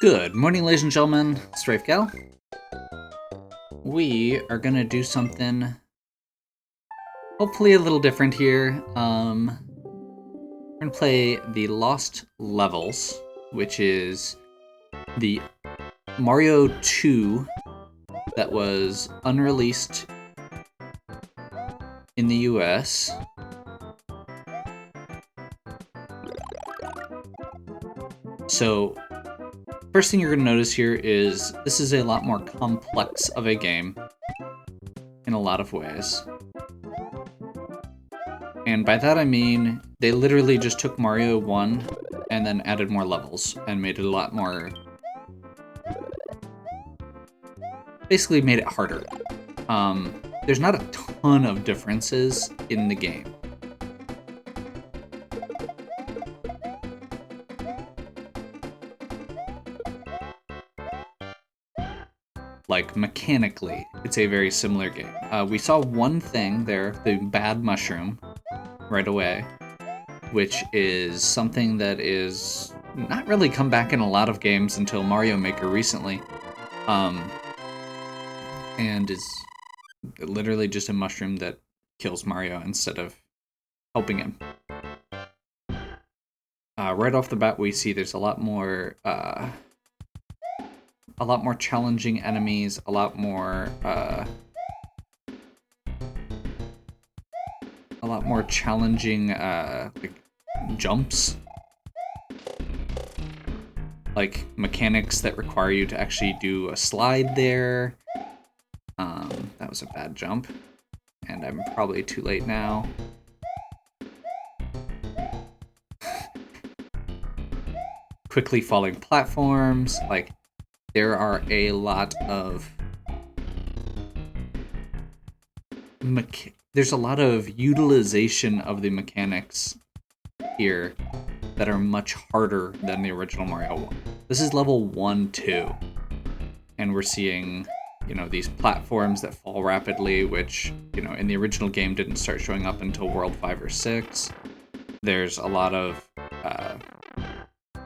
Good morning, ladies and gentlemen. Strafe Gal. We are gonna do something hopefully a little different here. We're gonna play the Lost Levels, which is the Mario 2 that was unreleased in the US. So, first thing you're going to notice here is this is a lot more complex of a game in a lot of ways. And by that I mean they literally just took Mario 1 and then added more levels and made it a lot more... basically made it harder. There's not a ton of differences in the game. Like, mechanically, it's a very similar game. We saw one thing there, the bad mushroom, right away, which is something that is not really come back in a lot of games until Mario Maker recently, and is literally just a mushroom that kills Mario instead of helping him. Right off the bat, we see there's a lot more challenging enemies, a lot more challenging like jumps, like mechanics that require you to actually do a slide there. That was a bad jump, and I'm probably too late now. Quickly falling platforms, like there are a lot of there's a lot of utilization of the mechanics here that are much harder than the original Mario 1. This is level 1, 2. And we're seeing, you know, these platforms that fall rapidly, which, you know, in the original game didn't start showing up until World 5 or 6. There's a lot of,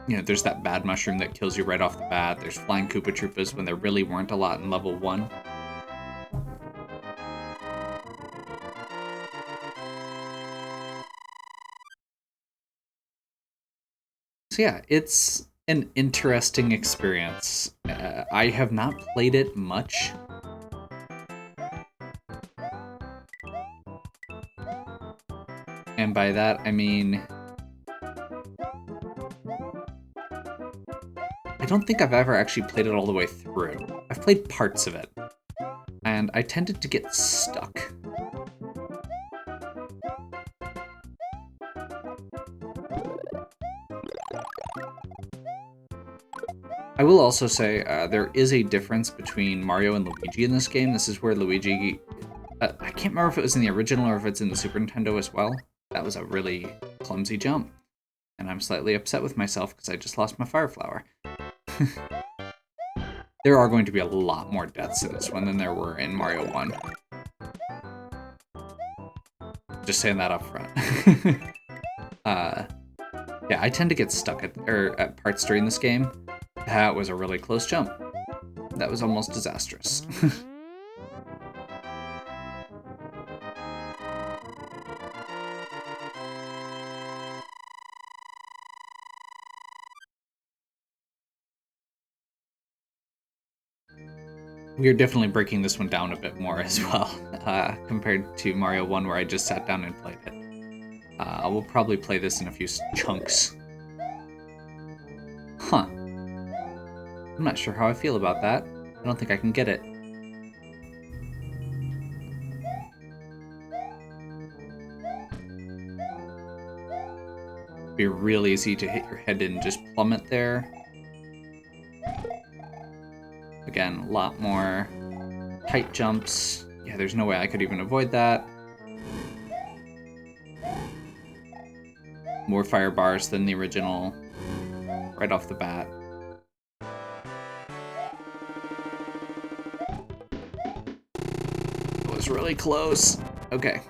you know, there's that bad mushroom that kills you right off the bat. There's flying Koopa Troopas when there really weren't a lot in level 1. So yeah, it's an interesting experience. I have not played it much. And by that, I mean... I don't think I've ever actually played it all the way through. I've played parts of it, and I tended to get stuck. I will also say there is a difference between Mario and Luigi in this game. This is where Luigi... I can't remember if it was in the original or if it's in the Super Nintendo as well. That was a really clumsy jump. And I'm slightly upset with myself because I just lost my Fire Flower. There are going to be a lot more deaths in this one than there were in Mario 1. Just saying that up front. Yeah, I tend to get stuck at parts during this game. That was a really close jump. That was almost disastrous. We are definitely breaking this one down a bit more as well, compared to Mario 1 where I just sat down and played it. I will probably play this in a few chunks. Huh. I'm not sure how I feel about that. I don't think I can get it. It'd be real easy to hit your head and just plummet there. Again, a lot more tight jumps. Yeah, there's no way I could even avoid that. More fire bars than the original, right off the bat. It was really close. Okay.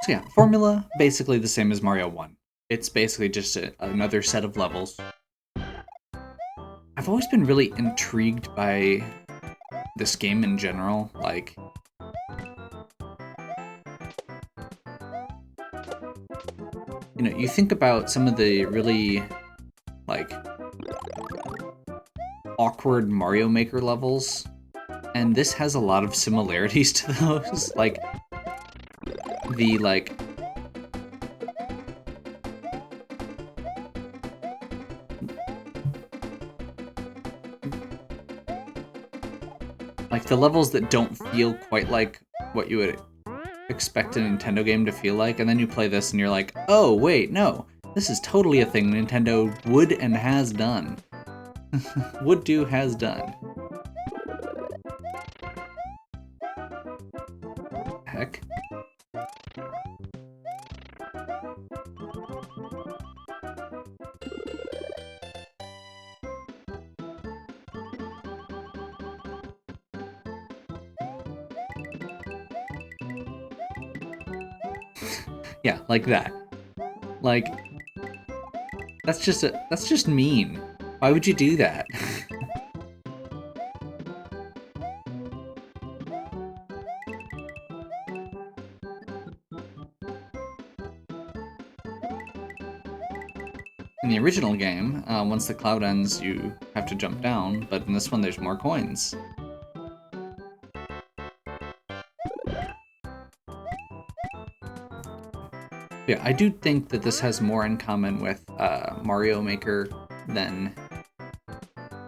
So yeah, formula, basically the same as Mario 1. It's basically just another set of levels. I've always been really intrigued by this game in general. Like, you know, you think about some of the really, like, awkward Mario Maker levels, and this has a lot of similarities to those. Like, the, like, the levels that don't feel quite like what you would expect a Nintendo game to feel like, and then you play this and you're like, oh, wait, no, this is totally a thing Nintendo would and has done. Would do, has done. Heck. Yeah, like that. Like, that's just mean. Why would you do that? In the original game, once the cloud ends, you have to jump down, but in this one, there's more coins. Yeah, I do think that this has more in common with Mario Maker than...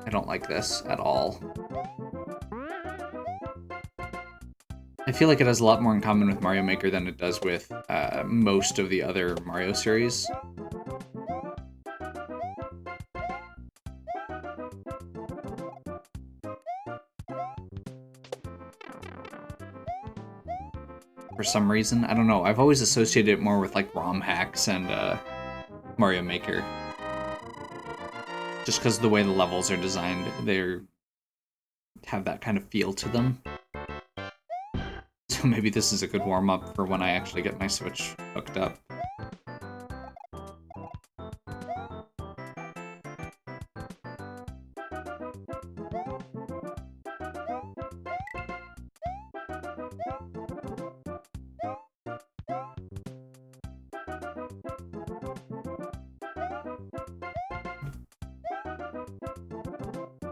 I don't like this at all. I feel like it has a lot more in common with Mario Maker than it does with most of the other Mario series. For some reason, I don't know. I've always associated it more with like ROM hacks and Mario Maker. Just because of the way the levels are designed, they have that kind of feel to them. So maybe this is a good warm-up for when I actually get my Switch hooked up.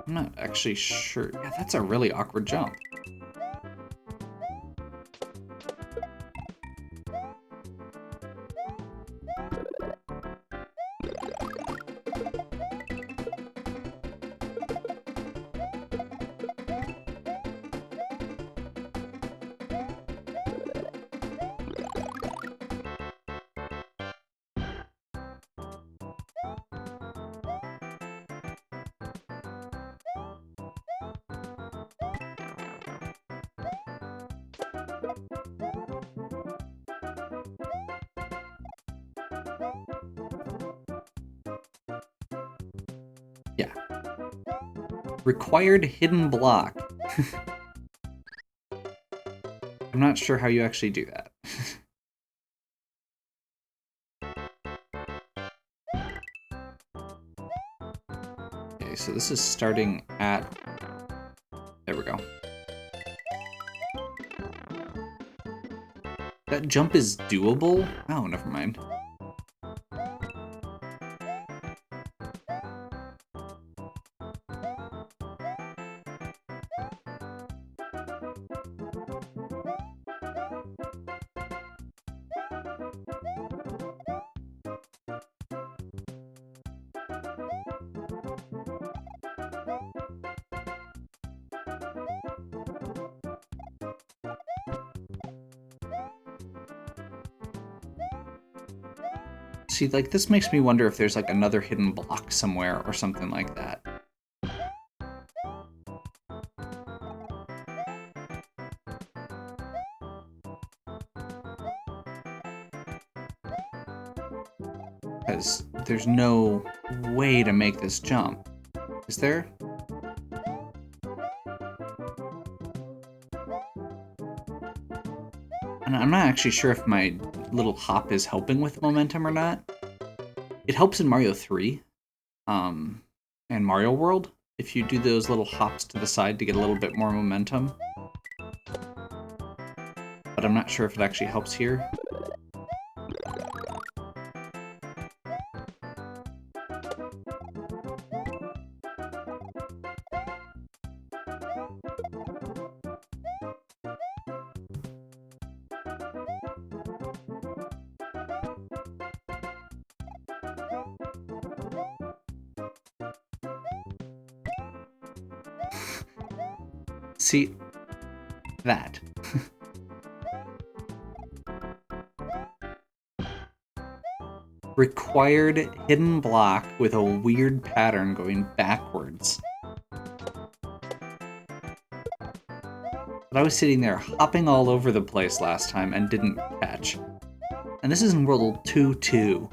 I'm not actually sure. Yeah, that's a really awkward jump. Yeah. Required hidden block. I'm not sure how you actually do that. Okay, so this is starting at... There we go. That jump is doable? Oh, never mind. See, like, this makes me wonder if there's, like, another hidden block somewhere or something like that. Because there's no way to make this jump. Is there? And I'm not actually sure if my little hop is helping with momentum or not. It helps in Mario 3 and Mario World if you do those little hops to the side to get a little bit more momentum. But I'm not sure if it actually helps here. See, that. Required hidden block with a weird pattern going backwards. But I was sitting there hopping all over the place last time and didn't catch. And this is in World 2 too.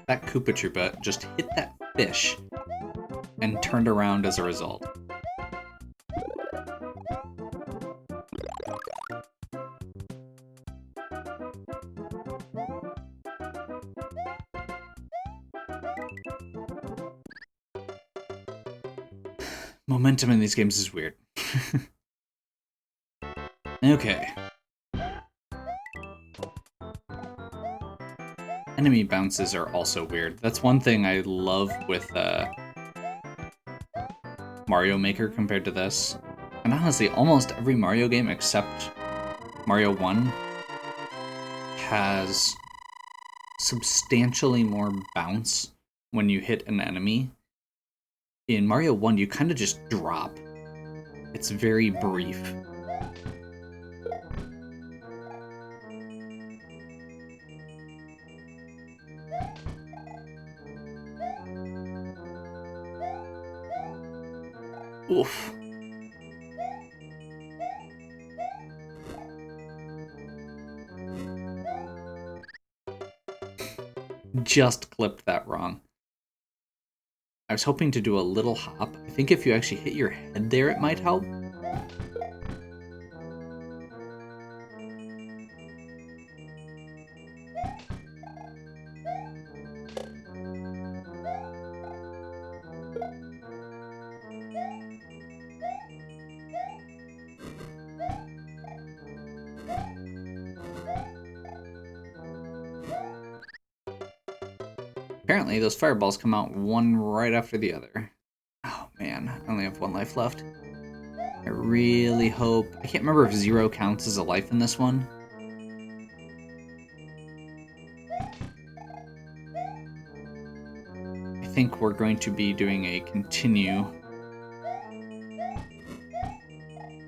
That Koopa Troopa just hit that fish and turned around as a result. Momentum in these games is weird. Okay. Enemy bounces are also weird. That's one thing I love with Mario Maker compared to this. And honestly, almost every Mario game except Mario 1 has substantially more bounce when you hit an enemy. In Mario 1, you kind of just drop. It's very brief. Oof. Just clipped that wrong. I was hoping to do a little hop. I think if you actually hit your head there, it might help. Apparently, those fireballs come out one right after the other. Oh man, I only have one life left. I really hope... I can't remember if 0 counts as a life in this one. I think we're going to be doing a continue.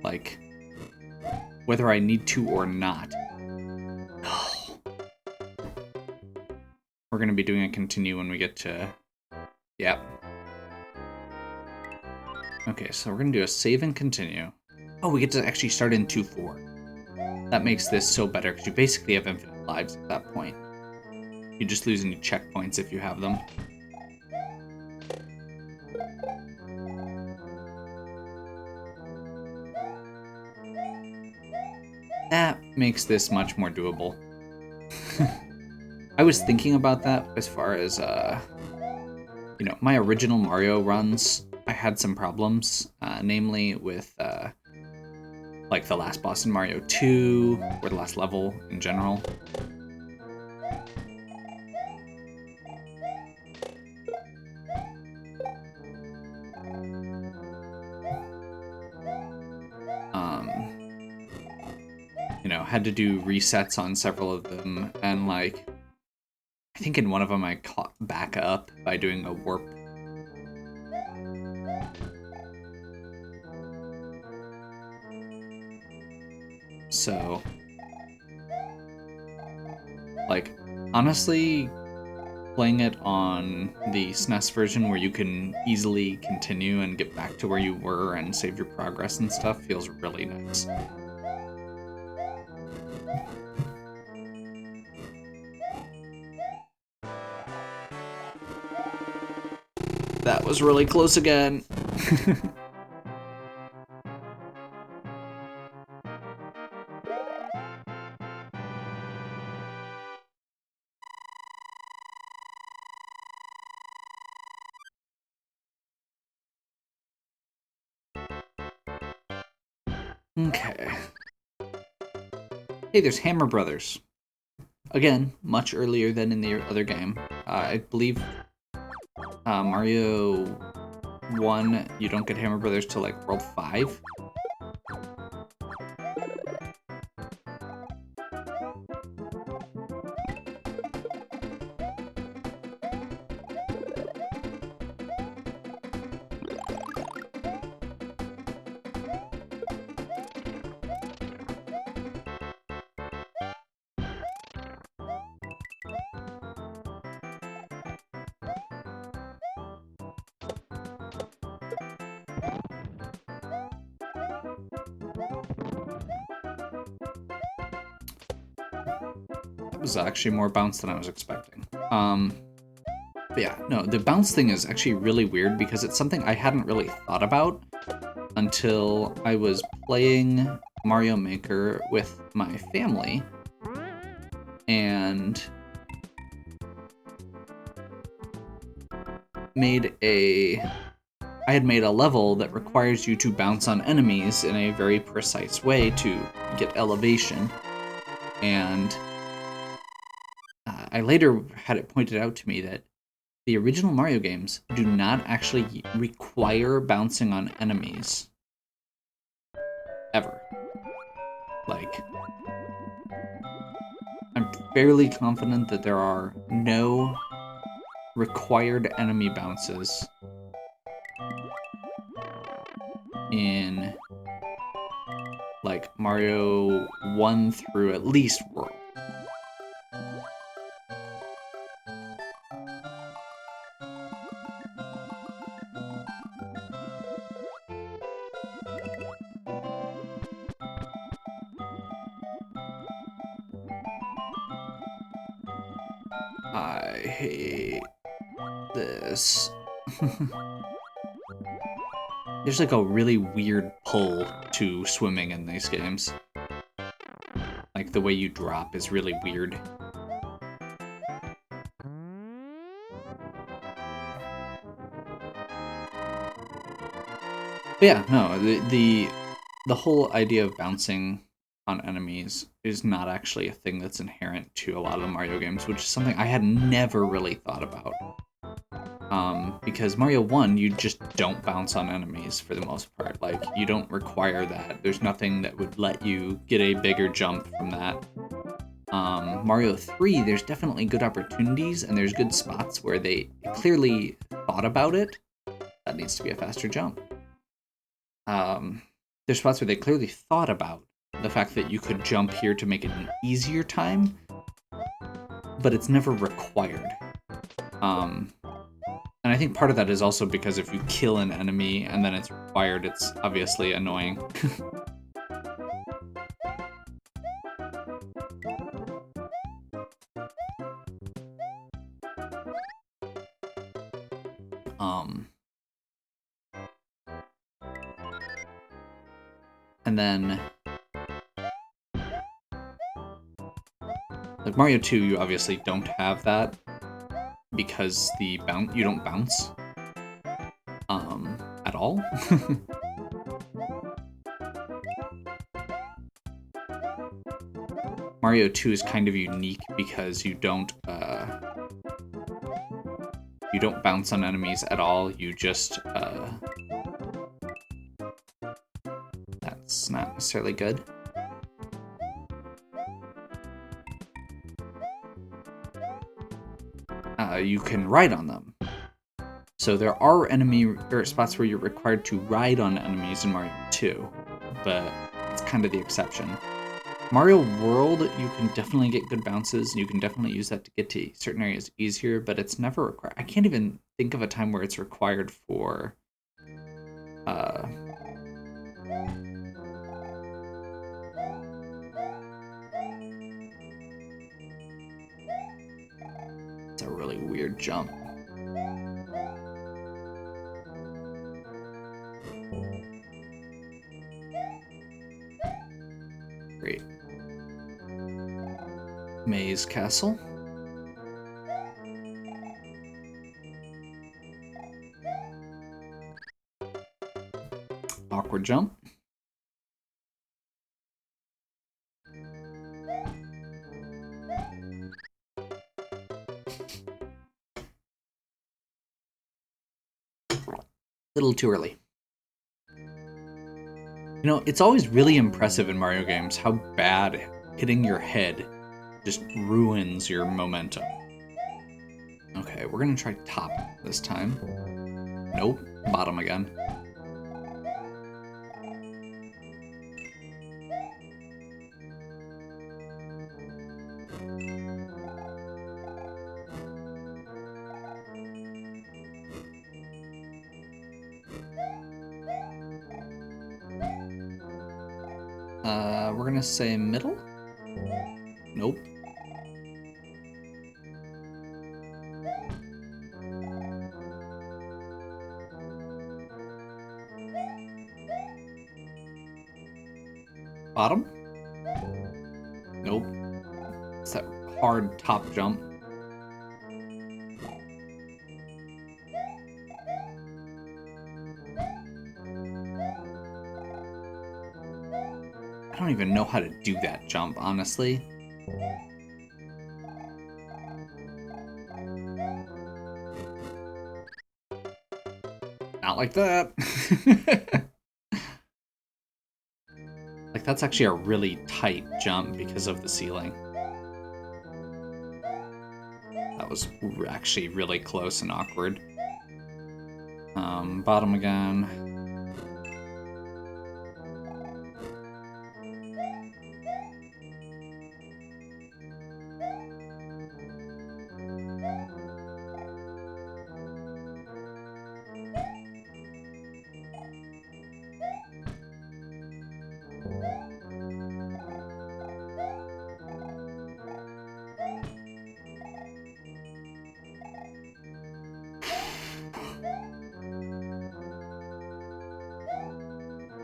Like, whether I need to or not. We're going to be doing a continue when we get to... Yep. Okay, so we're going to do a save and continue. Oh, we get to actually start in 2-4. That makes this so better, because you basically have infinite lives at that point. You just lose any checkpoints if you have them. That makes this much more doable. I was thinking about that as far as, you know, my original Mario runs, I had some problems, namely with, like, the last boss in Mario 2, or the last level in general. You know, had to do resets on several of them, and, like, I think in one of them I caught back up by doing a warp. So, like, honestly, playing it on the SNES version where you can easily continue and get back to where you were and save your progress and stuff feels really nice. That was really close again. Okay. Hey, there's Hammer Brothers. Again, much earlier than in the other game. I believe Mario 1, you don't get Hammer Brothers till like World 5. Was actually more bounce than I was expecting. But yeah, no, the bounce thing is actually really weird because it's something I hadn't really thought about until I was playing Mario Maker with my family, and I had made a level that requires you to bounce on enemies in a very precise way to get elevation, and I later had it pointed out to me that the original Mario games do not actually require bouncing on enemies. Ever. Like, I'm fairly confident that there are no required enemy bounces in, like, Mario 1 through at least World. I hate this. There's like a really weird pull to swimming in these games. Like the way you drop is really weird. But yeah, no, the whole idea of bouncing on enemies is not actually a thing that's inherent to a lot of the Mario games, which is something I had never really thought about. Because Mario 1, you just don't bounce on enemies for the most part. Like, you don't require that. There's nothing that would let you get a bigger jump from that. Mario 3, there's definitely good opportunities, and there's good spots where they clearly thought about it. That needs to be a faster jump. There's spots where they clearly thought about the fact that you could jump here to make it an easier time, but it's never required. And I think part of that is also because if you kill an enemy and then it's required, it's obviously annoying. And then, like Mario 2, you obviously don't have that because you don't bounce at all. Mario 2 is kind of unique because you don't bounce on enemies at all. You just that's not necessarily good. You can ride on them. So there are spots where you're required to ride on enemies in Mario 2, but it's kind of the exception. Mario World, you can definitely get good bounces, and you can definitely use that to get to certain areas easier, but it's never required. I can't even think of a time where it's required for it's a really weird jump. Great. Maze Castle. Awkward jump. Little too early. You know, it's always really impressive in Mario games how bad hitting your head just ruins your momentum. Okay, we're gonna try top this time. Nope, bottom again. We're gonna say middle? Nope. Bottom? Nope. It's that hard top jump. I don't even know how to do that jump, honestly. Not like that. Like, that's actually a really tight jump because of the ceiling. That was actually really close and awkward. Bottom again.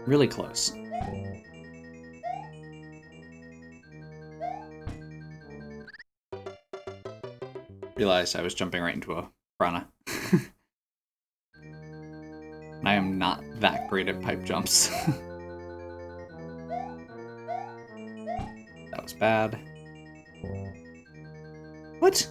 Really close. Realized I was jumping right into a piranha. I am not that great at pipe jumps. That was bad. What?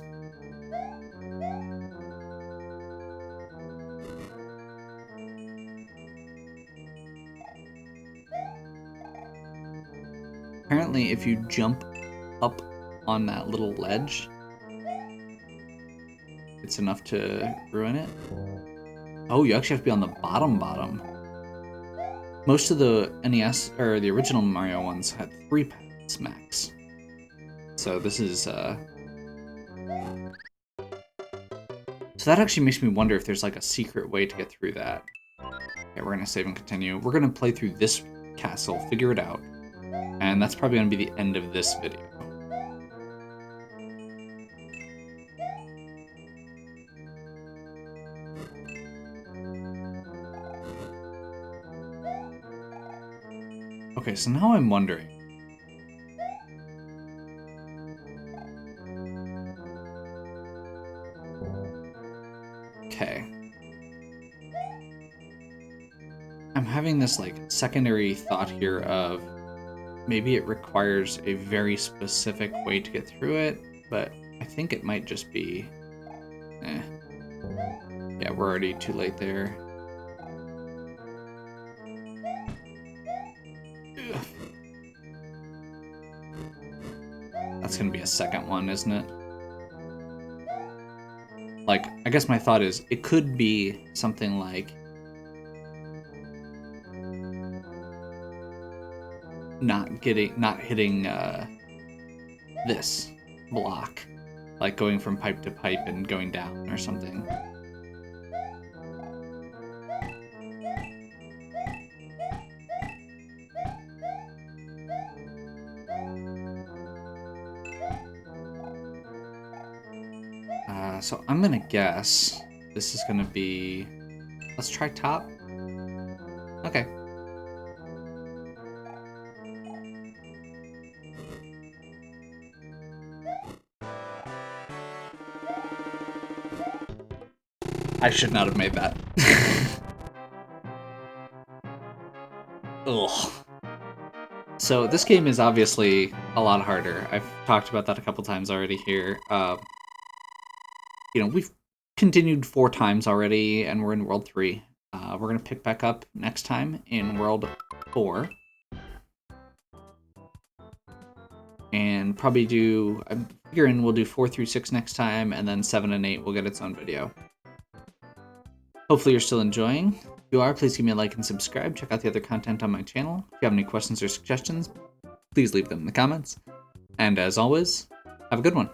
Apparently, if you jump up on that little ledge, it's enough to ruin it. Oh, you actually have to be on the bottom. Most of the NES, or the original Mario ones, had 3 paths max. So this is, So that actually makes me wonder if there's like a secret way to get through that. Okay, we're gonna save and continue. We're gonna play through this castle, figure it out. And that's probably gonna be the end of this video. Okay, so now I'm wondering. Okay. I'm having this like secondary thought here of maybe it requires a very specific way to get through it, but I think it might just be... Yeah, we're already too late there. That's gonna be a second one, isn't it? Like, I guess my thought is, it could be something like... not hitting this block, like going from pipe to pipe and going down or something. So I'm gonna guess this is gonna be, let's try top. Okay. I should not have made that. Ugh. So this game is obviously a lot harder. I've talked about that a couple times already here. You know, we've continued 4 times already, and we're in World 3. We're going to pick back up next time in World 4. And probably do, I'm figuring we'll do 4 through 6 next time, and then 7 and 8 will get its own video. Hopefully you're still enjoying. If you are, please give me a like and subscribe. Check out the other content on my channel. If you have any questions or suggestions, please leave them in the comments. And as always, have a good one.